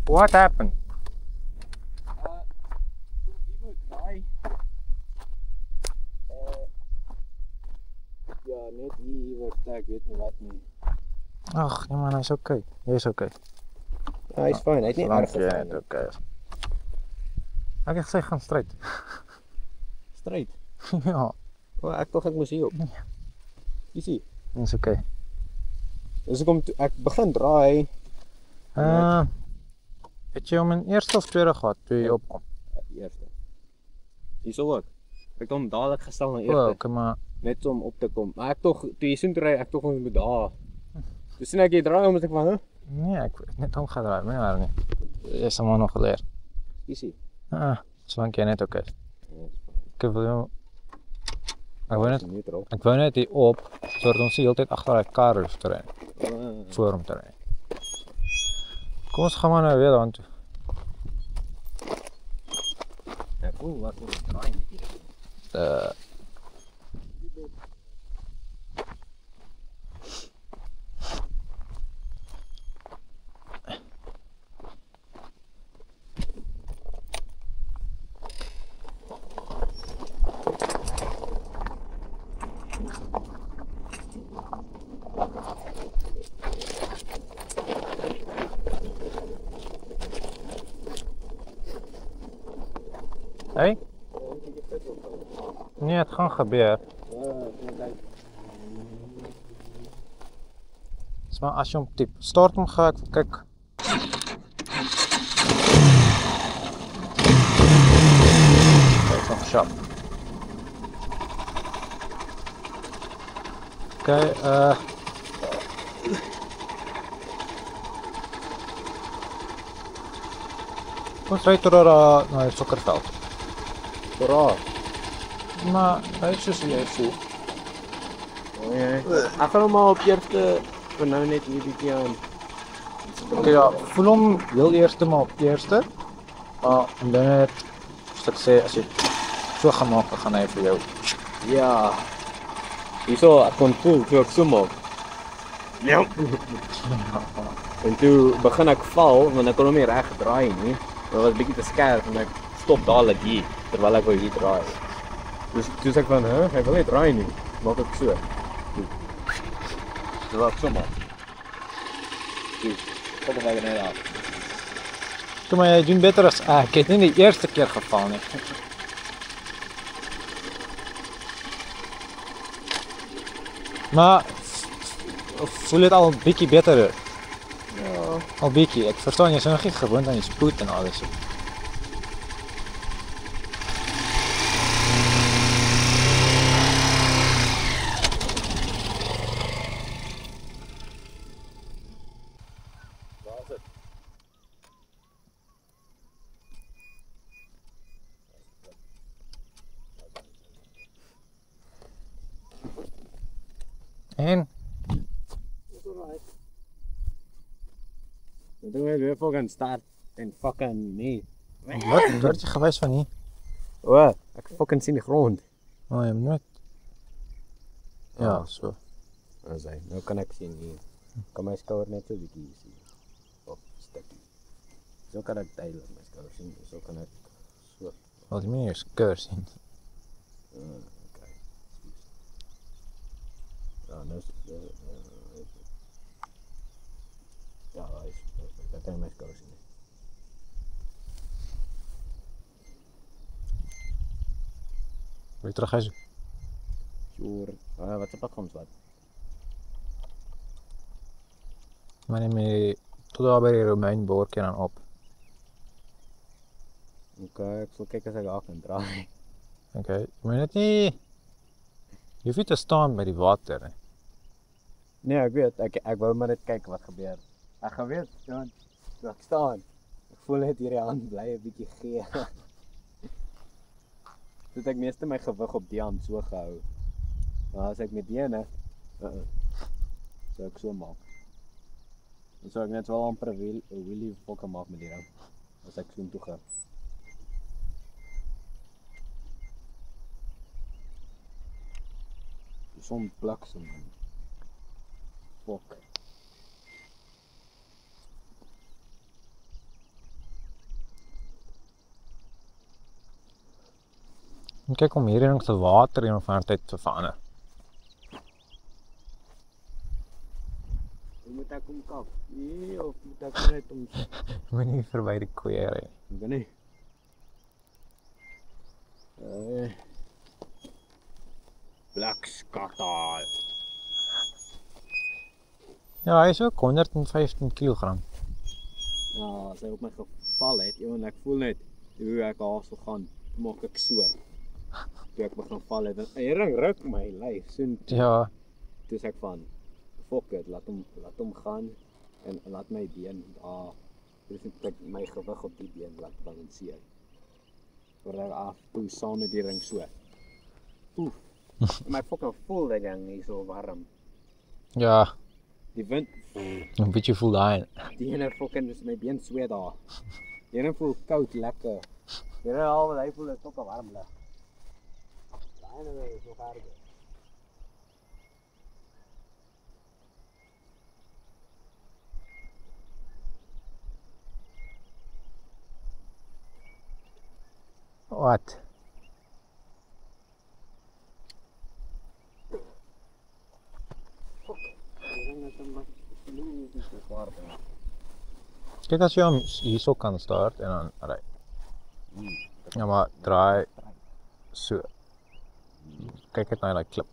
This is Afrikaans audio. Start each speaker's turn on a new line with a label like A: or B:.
A: What happened?
B: Die moet draai. Ja, net hier wordt ek weet nie wat nie.
A: Ag, nee man, hy's okay. Jy's okay.
B: Ja, hy's fyn, hy het nie erg
A: Jy
B: geval
A: net
B: nie.
A: okay. Ek het gesê gaan stryd.
B: Stryd.
A: Ja,
B: O, ek tog ek moes hier op. Isie.
A: dis okay.
B: Dus ek begin draai.
A: Het jy hom in eerste of tweede gehad toe jy opkom?
B: Eerste. Hierso ook. Ek het hom dadelik gestel na
A: O,
B: eerste.
A: okay, maar
B: Net om op te kom. Maar ek tog, toe jy soen ry, ek tog moet daar. Toe sien ek jy draai om, ek van, hè?
A: nee, ek het net omgedraai, maar nie waar nie. Jy is hom nog geleer.
B: Isie.
A: Solank jy net okay is. Ek wil jou
B: Neutral.
A: Ek wou net hier op, sodat ons die hele tyd agter daai kar hoef te ry, voor hom te ry. Kom ons gaan maar nou weer daartoe.
B: Ja, cool, wat moet ek draai net hier?
A: Hey? Nee, het gaan gebeur. Dis maar as jy hom typ. Start hom gou, ek kyk. Kyk nog sharp. Okay, ons ry tot daar na die sokkerveld.
B: Bra.
A: Maar hy is soos jy voel.
B: Ek gaan hom maar op eerste vir nou net hier bietjie aan.
A: Okay, ja, voel hom heel eerste maar op eerste. En dan net, soos ek sê, as jy so gaan maak, dan gaan hy vir jou.
B: Ja. Hierso, ek kon voel toe ek so maak. Ja. En toe begin ek val, want ek kon hom nie reg draai nie. Dit was bietjie te skerp en ek stop dadelik hier, terwyl ek wou hier draai. Dus toe sê ek van, hy wil nie draai nie. Maak ek so. Dit was so maak. Kom maar net af.
A: Kom maar, jy doen beter as ek. Ek het nie die eerste keer geval nie. Maar voel dit al 'n bietjie beter?
B: Ja.
A: Al bietjie. Ek verstaan jy is nog nie gewoond aan die spoed en alles.
B: Waar is dit?
A: En
B: Dan doen we weer fucking start en fucking nee.
A: wat word jy gewys van hier?
B: O, ek fucking sien die grond.
A: Oh, jy moet nooit. Ja, so.
B: As hy, nou kan ek sien hier. Kan my skouer net so bietjie sien. Op stukkie. So kan ek duidelik my skouer sien. So kan ek so.
A: Wat jy moet nie jou skouer sien.
B: Okay. Ja, nou is ja, hy is. Ek kan my skouer sien.
A: Wil jy terug huis toe?
B: Sure. Wat se pad ons wat?
A: Maar neem jy tot daar by die Romein boortjie dan op.
B: Okay, ek sal kyk as ek daar kan draai.
A: Okay, jy moet net nie. Jy hoef nie te staan by die water nie.
B: Nee, ek weet, ek wou maar net kyk wat gebeur. Ek geweet, dan toe ek staan. Ek voel net hierdie hand bly 'n bietjie gee. Toe het ek meeste my gewig op die hand so gehou. Maar as ek met die ene, sou ek so maak. Dan sou ek net wel amper 'n wheelie fokke maak met die ding. As ek so toe gaan. Die son bliksem. Fok.
A: En kyk om hierdie ding se water een of ander tyd te verander.
B: Moet ek hom kap? Nee, of moet ek net hom...
A: Moenie verby die koeie ry.
B: Ik ben niet. Black Scatter.
A: Ja, hy is ook 115 kg.
B: Ja, as hy op my geval het, en ek voel net hoe ek haasel gaan, maak ek so. Toe ek begin val het, en hy ruk my lyf. So
A: Ja,
B: toe sê ek van, fuck it, laat hom gaan en laat my been daar. Dus ek my gewig op die been laat balanseer. Word ek af toe saam met die ring so. Oef. My fucking voel dat ding nie so warm.
A: ja,
B: Die wind,
A: 'n bietjie voel daai.
B: die ene fucking is my been sweet daar. Die ene voel koud, lekker. Die ene al wat hy voel is ook 'n warm lig. Daai ene is nog harder.
A: Wat?
B: Die ene is maar nie so warm.
A: Kyk as jy hom hierso kan start en dan ry. Ja, maar draai so. Kyk net na daai klip.